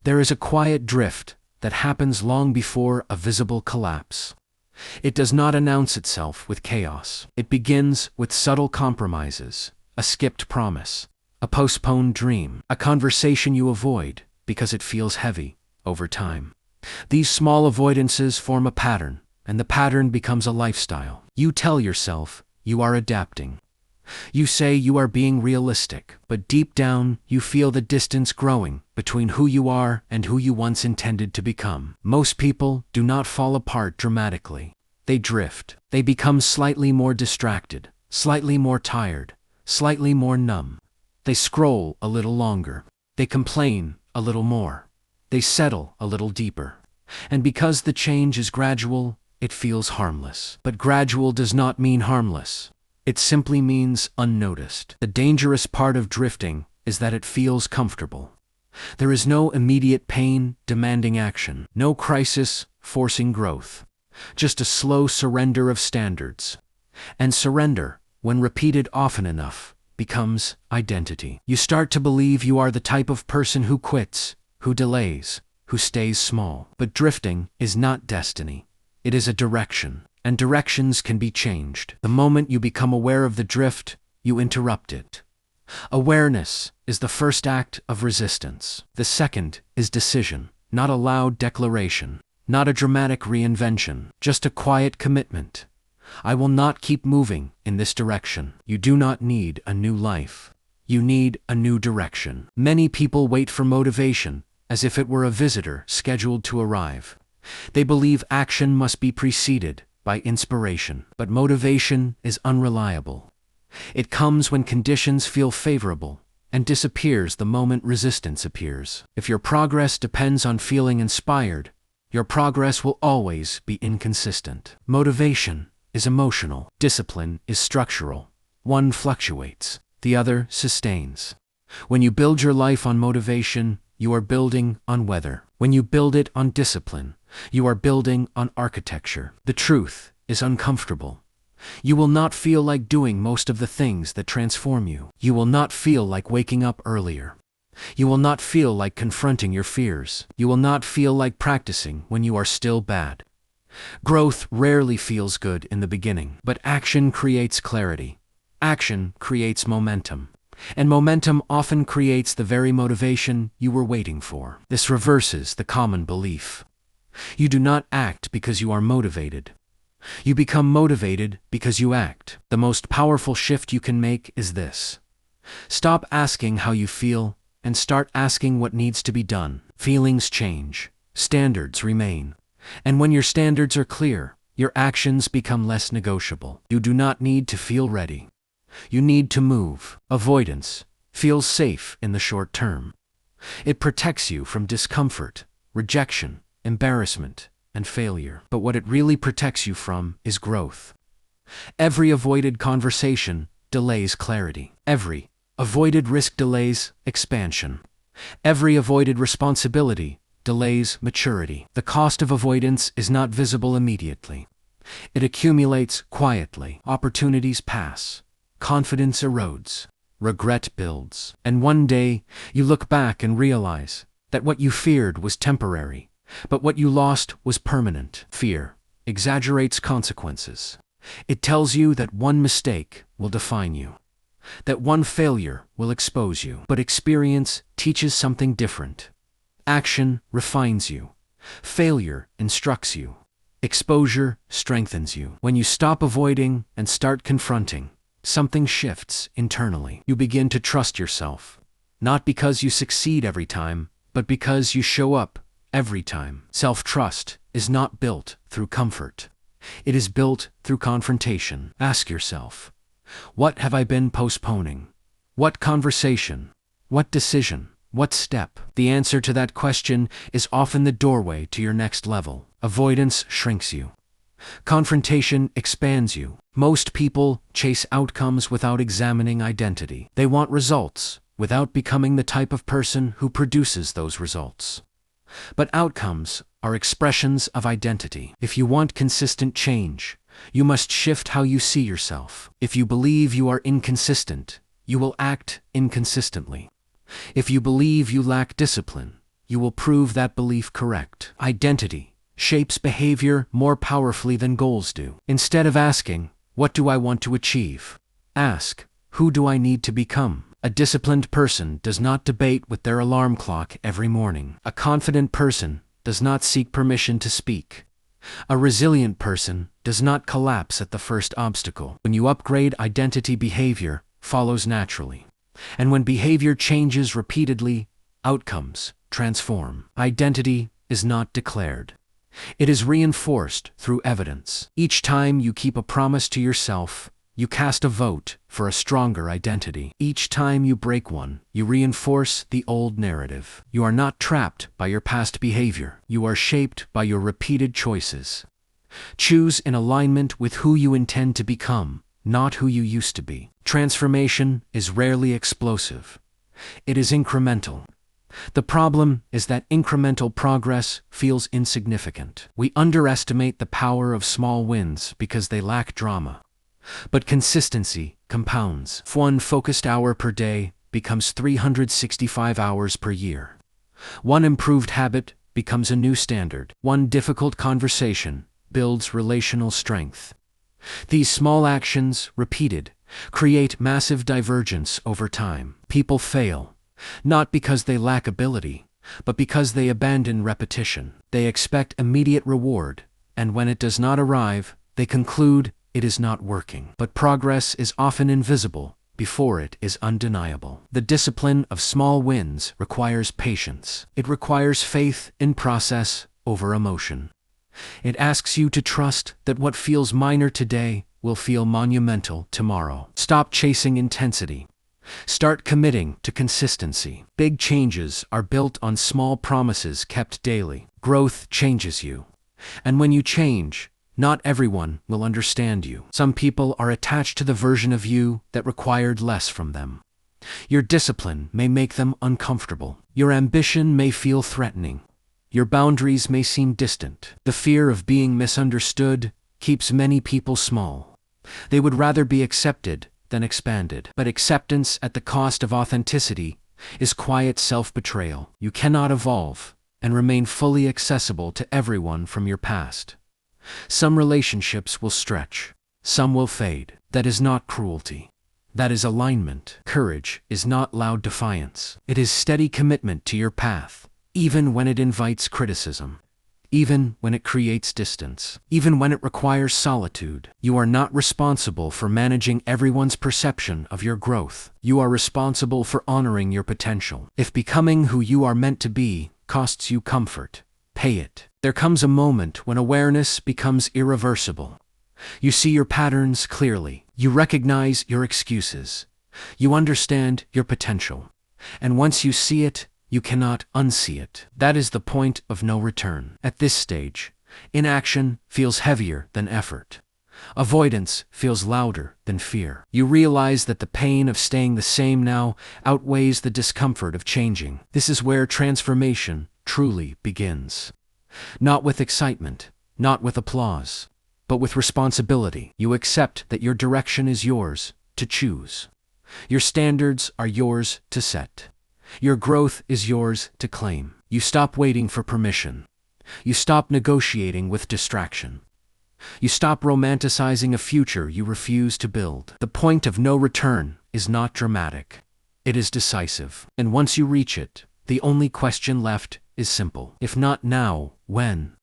There is a quiet drift that happens long before a visible collapse. It does not announce itself with chaos. It begins with subtle compromises, a skipped promise, a postponed dream, a conversation you avoid because it feels heavy over time. These small avoidances form a pattern, and the pattern becomes a lifestyle. You tell yourself you are adapting. You say you are being realistic, but deep down you feel the distance growing between who you are and who you once intended to become. Most people do not fall apart dramatically. They drift. They become slightly more distracted, slightly more tired, slightly more numb. They scroll a little longer. They complain a little more. They settle a little deeper. And because the change is gradual, it feels harmless. But gradual does not mean harmless. It simply means unnoticed. The dangerous part of drifting is that it feels comfortable. There is no immediate pain demanding action, no crisis forcing growth, just a slow surrender of standards. And surrender, when repeated often enough, becomes identity. You start to believe you are the type of person who quits, who delays, who stays small. But drifting is not destiny. It is a direction. And directions can be changed. The moment you become aware of the drift, you interrupt it. Awareness is the first act of resistance. The second is decision, not a loud declaration, not a dramatic reinvention, just a quiet commitment. I will not keep moving in this direction. You do not need a new life. You need a new direction. Many people wait for motivation as if it were a visitor scheduled to arrive. They believe action must be preceded by inspiration. But motivation is unreliable. It comes when conditions feel favorable and disappears the moment resistance appears. If your progress depends on feeling inspired, your progress will always be inconsistent. Motivation is emotional. Discipline is structural. One fluctuates, the other sustains. When you build your life on motivation, you are building on weather. When you build it on discipline, you are building on architecture. The truth is uncomfortable. You will not feel like doing most of the things that transform you. You will not feel like waking up earlier. You will not feel like confronting your fears. You will not feel like practicing when you are still bad. Growth rarely feels good in the beginning, but action creates clarity. Action creates momentum. And momentum often creates the very motivation you were waiting for. This reverses the common belief. You do not act because you are motivated. You become motivated because you act. The most powerful shift you can make is this. Stop asking how you feel and start asking what needs to be done. Feelings change. Standards remain. And when your standards are clear, your actions become less negotiable. You do not need to feel ready. You need to move. Avoidance feels safe in the short term. It protects you from discomfort, rejection, embarrassment, and failure. But what it really protects you from is growth. Every avoided conversation delays clarity. Every avoided risk delays expansion. Every avoided responsibility delays maturity. The cost of avoidance is not visible immediately. It accumulates quietly. Opportunities pass. Confidence erodes. Regret builds. And one day, you look back and realize that what you feared was temporary, but what you lost was permanent. Fear exaggerates consequences. It tells you that one mistake will define you, that one failure will expose you. But experience teaches something different. Action refines you. Failure instructs you. Exposure strengthens you. When you stop avoiding and start confronting, something shifts internally. You begin to trust yourself, not because you succeed every time, but because you show up every time. Self-trust is not built through comfort. It is built through confrontation. Ask yourself, what have I been postponing? What conversation? What decision? What step? The answer to that question is often the doorway to your next level. Avoidance shrinks you. Confrontation expands you. Most people chase outcomes without examining identity. They want results without becoming the type of person who produces those results. But outcomes are expressions of identity. If you want consistent change, you must shift how you see yourself. If you believe you are inconsistent, you will act inconsistently. If you believe you lack discipline, you will prove that belief correct. Identity shapes behavior more powerfully than goals do. Instead of asking, "What do I want to achieve?" ask, "Who do I need to become?" A disciplined person does not debate with their alarm clock every morning. A confident person does not seek permission to speak. A resilient person does not collapse at the first obstacle. When you upgrade identity, behavior follows naturally. And when behavior changes repeatedly, outcomes transform. Identity is not declared. It is reinforced through evidence. Each time you keep a promise to yourself, you cast a vote for a stronger identity. Each time you break one, you reinforce the old narrative. You are not trapped by your past behavior. You are shaped by your repeated choices. Choose in alignment with who you intend to become, not who you used to be. Transformation is rarely explosive. It is incremental. The problem is that incremental progress feels insignificant. We underestimate the power of small wins because they lack drama. But consistency compounds. One focused hour per day becomes 365 hours per year. One improved habit becomes a new standard. One difficult conversation builds relational strength. These small actions, repeated, create massive divergence over time. People fail, not because they lack ability, but because they abandon repetition. They expect immediate reward, and when it does not arrive, they conclude it is not working. But progress is often invisible before it is undeniable. The discipline of small wins requires patience. It requires faith in process over emotion. It asks you to trust that what feels minor today will feel monumental tomorrow. Stop chasing intensity. Start committing to consistency. Big changes are built on small promises kept daily. Growth changes you. And when you change, not everyone will understand you. Some people are attached to the version of you that required less from them. Your discipline may make them uncomfortable. Your ambition may feel threatening. Your boundaries may seem distant. The fear of being misunderstood keeps many people small. They would rather be accepted than expanded. But acceptance at the cost of authenticity is quiet self-betrayal. You cannot evolve and remain fully accessible to everyone from your past. Some relationships will stretch. Some will fade. That is not cruelty. That is alignment. Courage is not loud defiance. It is steady commitment to your path, even when it invites criticism, even when it creates distance, even when it requires solitude. You are not responsible for managing everyone's perception of your growth. You are responsible for honoring your potential. If becoming who you are meant to be costs you comfort, pay it. There comes a moment when awareness becomes irreversible. You see your patterns clearly. You recognize your excuses. You understand your potential. And once you see it, you cannot unsee it. That is the point of no return. At this stage, inaction feels heavier than effort. Avoidance feels louder than fear. You realize that the pain of staying the same now outweighs the discomfort of changing. This is where transformation truly begins. Not with excitement, not with applause, but with responsibility. You accept that your direction is yours to choose. Your standards are yours to set. Your growth is yours to claim. You stop waiting for permission. You stop negotiating with distraction. You stop romanticizing a future you refuse to build. The point of no return is not dramatic. It is decisive. And once you reach it, the only question left is simple. If not now, when?